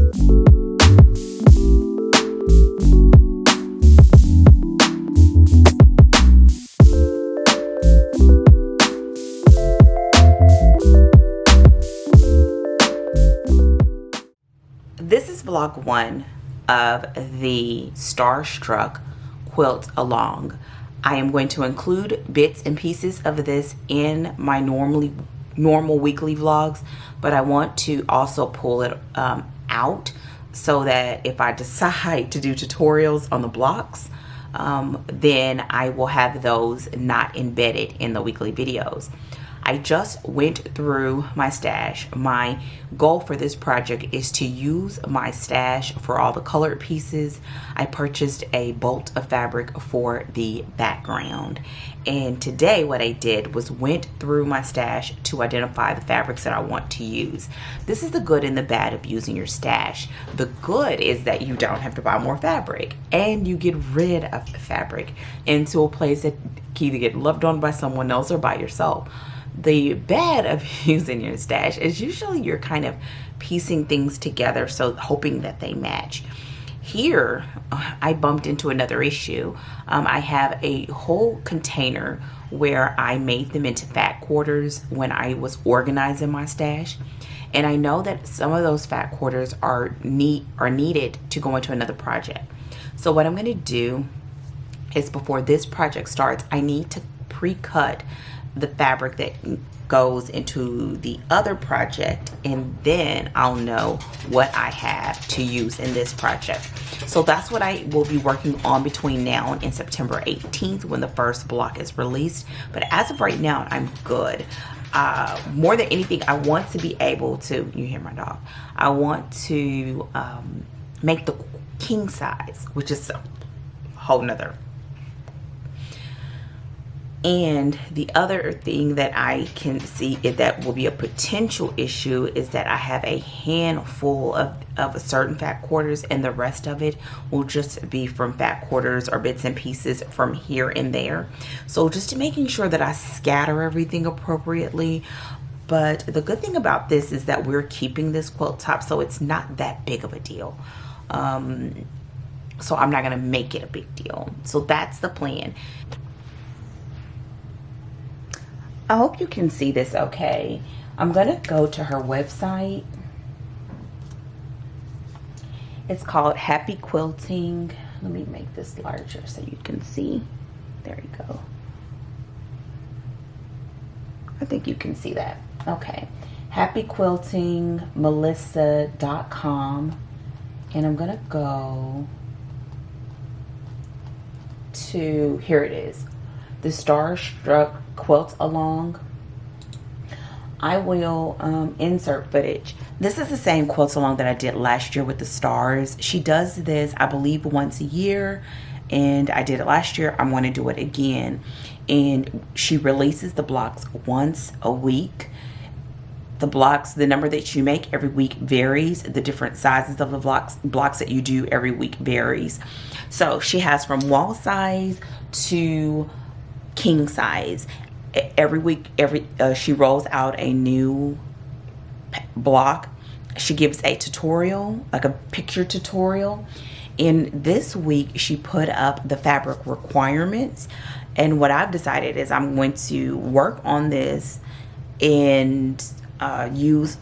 This is vlog 1 of the Starstruck Quilt along. I am going to include bits and pieces of this in my normal weekly vlogs, but I want to also pull it out so that if I decide to do tutorials on the blocks, then I will have those not embedded in the weekly videos. I just went through my stash. My goal for this project is to use my stash for all the colored pieces. I purchased a bolt of fabric for the background. And today what I did was went through my stash to identify the fabrics that I want to use. This is the good and the bad of using your stash. The good is that you don't have to buy more fabric and you get rid of the fabric into a place that can either get loved on by someone else or by yourself. The bad of using your stash is usually you're kind of piecing things together, so hoping that they match. Here, I bumped into another issue. I have a whole container where I made them into fat quarters when I was organizing my stash. And I know that some of those fat quarters are needed to go into another project. So what I'm going to do is, before this project starts, I need to pre-cut the fabric that goes into the other project, and then I'll know what I have to use in this project. So that's what I will be working on between now and September 18th when the first block is released. But as of right now, I'm good. More than anything, I want to be able to, you hear my dog, I want to make the king size, which is a whole nother. And the other thing that I can see that will be a potential issue is that I have a handful of certain fat quarters, and the rest of it will just be from fat quarters or bits and pieces from here and there. So just making sure that I scatter everything appropriately. But the good thing about this is that we're keeping this quilt top, so it's not that big of a deal. So I'm not gonna make it a big deal. So that's the plan. I hope you can see this okay. I'm gonna go to her website. It's called Happy Quilting. Let me make this larger so you can see. There you go. I think you can see that. Okay. happyquiltingmelissa.com, and I'm gonna go to, here it is, the Starstruck Quilt along. I will insert footage. This is the same quilt along that I did last year with the stars. She does this, I believe, once a year, and I did it last year. I'm going to do it again, and she releases the blocks once a week. The blocks, the number that you make every week varies. The different sizes of the blocks that you do every week varies. So she has from wall size to king size. Every week, she rolls out a new block. She gives a tutorial, like a picture tutorial. And this week she put up the fabric requirements, and what I've decided is I'm going to work on this and use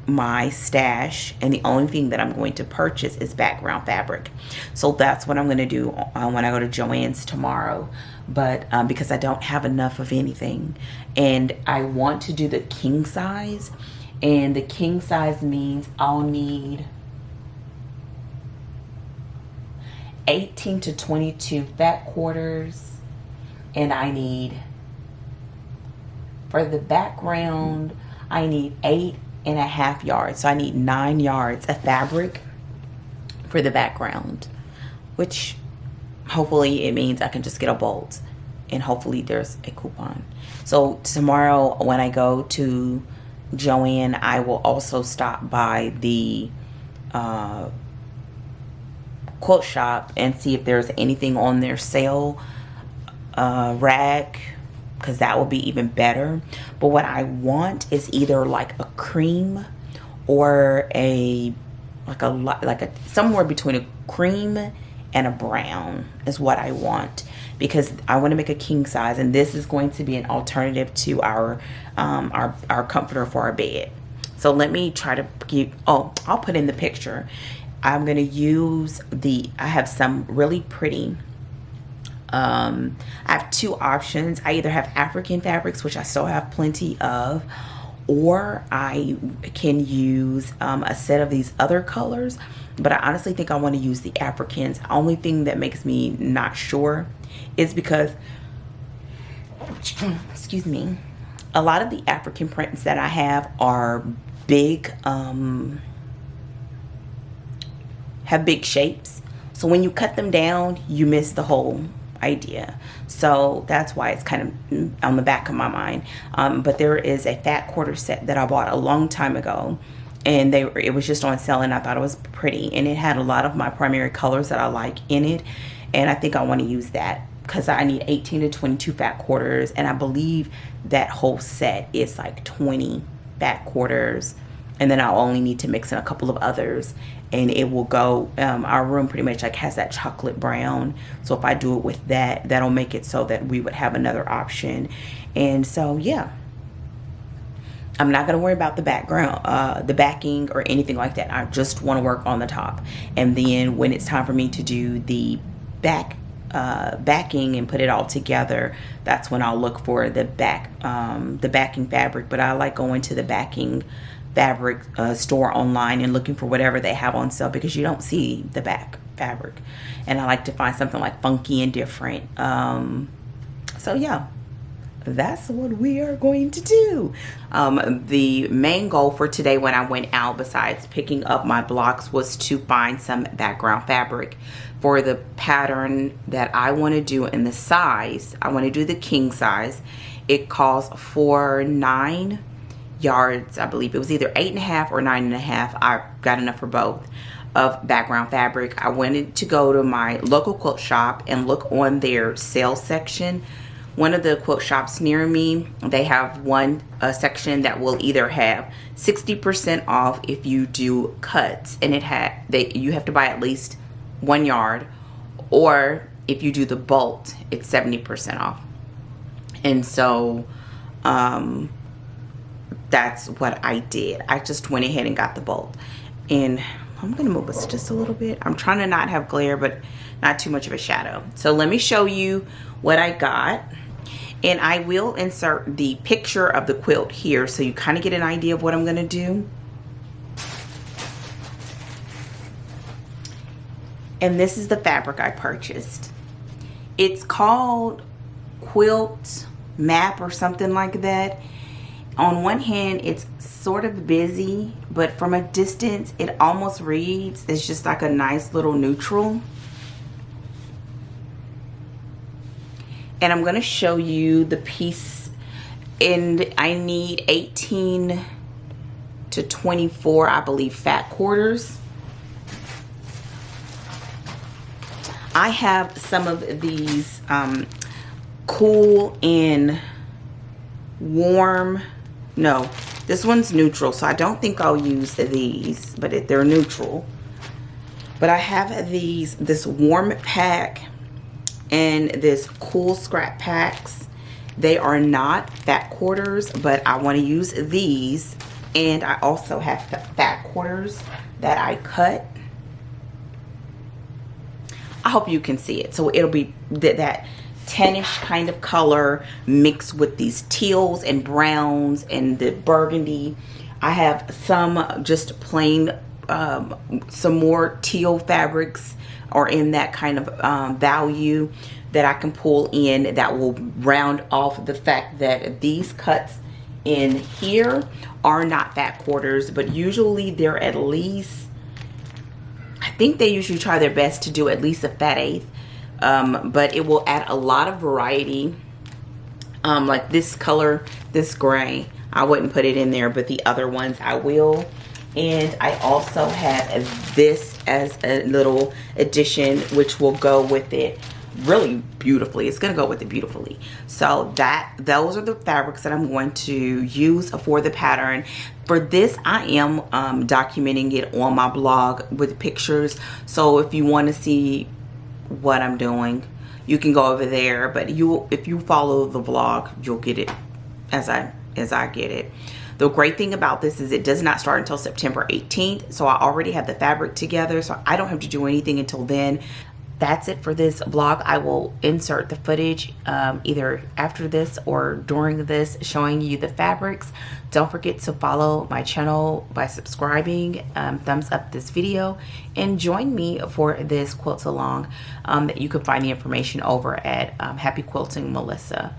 my stash, and the only thing that I'm going to purchase is background fabric. So that's what I'm going to do when I go to Joann's tomorrow. But because I don't have enough of anything, and I want to do the king size, and the king size means I'll need 18 to 22 fat quarters, and I need, for the background, I need 8.5 yards. So I need 9 yards of fabric for the background, which hopefully it means I can just get a bolt, and hopefully there's a coupon. So tomorrow when I go to Joann, I will also stop by the quilt shop and see if there's anything on their sale rack, because that will be even better. But what I want is either like a cream or a like a somewhere between a cream and a brown is what I want, because I want to make a king size, and this is going to be an alternative to our comforter for our bed. So let me try to give, oh, I'll put in the picture. I'm going to use I have some really pretty, I have two options. I either have African fabrics, which I still have plenty of, or I can use a set of these other colors, but I honestly think I want to use the Africans. The only thing that makes me not sure is because, excuse me, a lot of the African prints that I have are big, have big shapes. So when you cut them down, you miss the whole idea. So that's why it's kind of on the back of my mind. But there is a fat quarter set that I bought a long time ago, and it was just on sale, and I thought it was pretty, and it had a lot of my primary colors that I like in it, and I think I want to use that because I need 18 to 22 fat quarters, and I believe that whole set is like 20 fat quarters, and then I'll only need to mix in a couple of others, and it will go. Our room pretty much like has that chocolate brown, so if I do it with that, that'll make it so that we would have another option. And so yeah, I'm not going to worry about the background, the backing or anything like that. I just want to work on the top, and then when it's time for me to do the backing and put it all together, that's when I'll look for the backing fabric. But I like going to the backing fabric store online and looking for whatever they have on sale, because you don't see the back fabric, and I like to find something like funky and different. So yeah, that's what we are going to do. The main goal for today when I went out, besides picking up my blocks, was to find some background fabric for the pattern that I want to do in the size. I want to do the king size. It calls for 9 yards. I believe it was either 8.5 or 9.5. I got enough for both of background fabric. I wanted to go to my local quilt shop and look on their sales section. One of the quilt shops near me, they have one section that will either have 60% off if you do cuts, and you have to buy at least 1 yard, or if you do the bolt, it's 70% off. And so that's what I did. I just went ahead and got the bolt, and I'm gonna move this just a little bit. I'm trying to not have glare, but not too much of a shadow. So let me show you what I got, and I will insert the picture of the quilt here so you kind of get an idea of what I'm gonna do. And this is the fabric I purchased. It's called Quilt Map or something like that. On one hand, it's sort of busy, but from a distance, it almost reads, it's just like a nice little neutral. And I'm gonna show you the piece, and I need 18 to 24, I believe, fat quarters. I have some of these cool and warm. No, this one's neutral, so I don't think I'll use these, but they're neutral. But I have this warm pack and this cool scrap packs. They are not fat quarters, but I want to use these. And I also have fat quarters that I cut. I hope you can see it. So it'll be that tannish kind of color mixed with these teals and browns and the burgundy. I have some just plain, some more teal fabrics or in that kind of value that I can pull in that will round off the fact that these cuts in here are not fat quarters, but usually they're at least, I think they usually try their best to do at least a fat eighth, but it will add a lot of variety. Like this color, this gray, I wouldn't put it in there, but the other ones I will. And I also have this as a little addition, which will go with it. really beautifully. It's gonna go with it beautifully. So those are the fabrics that I'm going to use for the pattern. For this, I am documenting it on my blog with pictures. So if you want to see what I'm doing, you can go over there. But if you follow the vlog, you'll get it as I get it. The great thing about this is it does not start until September 18th. So I already have the fabric together, so I don't have to do anything until then. That's it for this vlog. I will insert the footage either after this or during this, showing you the fabrics. Don't forget to follow my channel by subscribing, thumbs up this video, and join me for this quilt along. You can find the information over at Happy Quilting Melissa.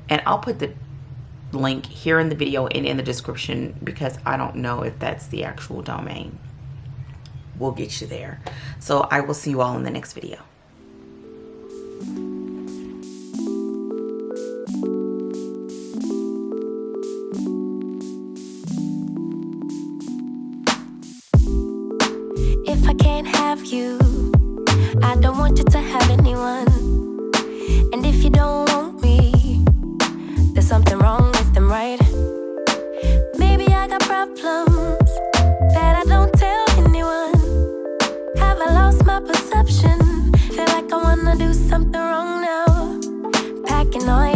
And I'll put the link here in the video and in the description, because I don't know if that's the actual domain. We'll get you there. So I will see you all in the next video. If I can't have you, I don't want you to have anyone. And if you don't want me, there's something wrong with them, right? Maybe I got problems that I don't tell anyone. Have I lost my perception? Feel like I wanna do something wrong now. Packing all